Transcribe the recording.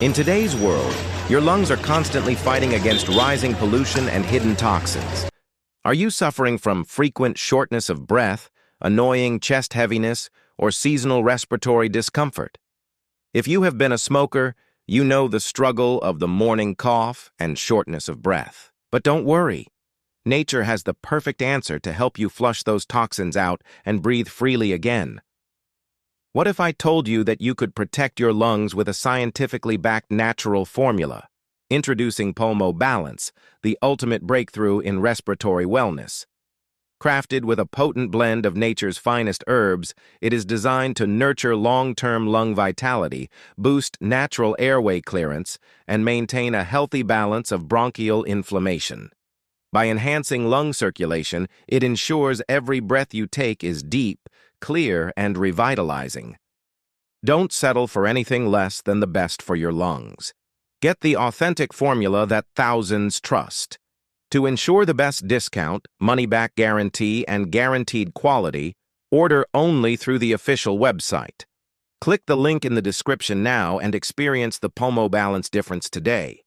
In today's world, your lungs are constantly fighting against rising pollution and hidden toxins. Are you suffering from frequent shortness of breath, annoying chest heaviness, or seasonal respiratory discomfort? If you have been a smoker, you know the struggle of the morning cough and shortness of breath. But don't worry. Nature has the perfect answer to help you flush those toxins out and breathe freely again. What if I told you that you could protect your lungs with a scientifically backed natural formula? Introducing PulmoBalance, the ultimate breakthrough in respiratory wellness. Crafted with a potent blend of nature's finest herbs, it is designed to nurture long-term lung vitality, boost natural airway clearance, and maintain a healthy balance of bronchial inflammation. By enhancing lung circulation, it ensures every breath you take is deep, clear, and revitalizing. Don't settle for anything less than the best for your lungs. Get the authentic formula that thousands trust. To ensure the best discount, money-back guarantee, and guaranteed quality, order only through the official website. Click the link in the description now and experience the PulmoBalance difference today.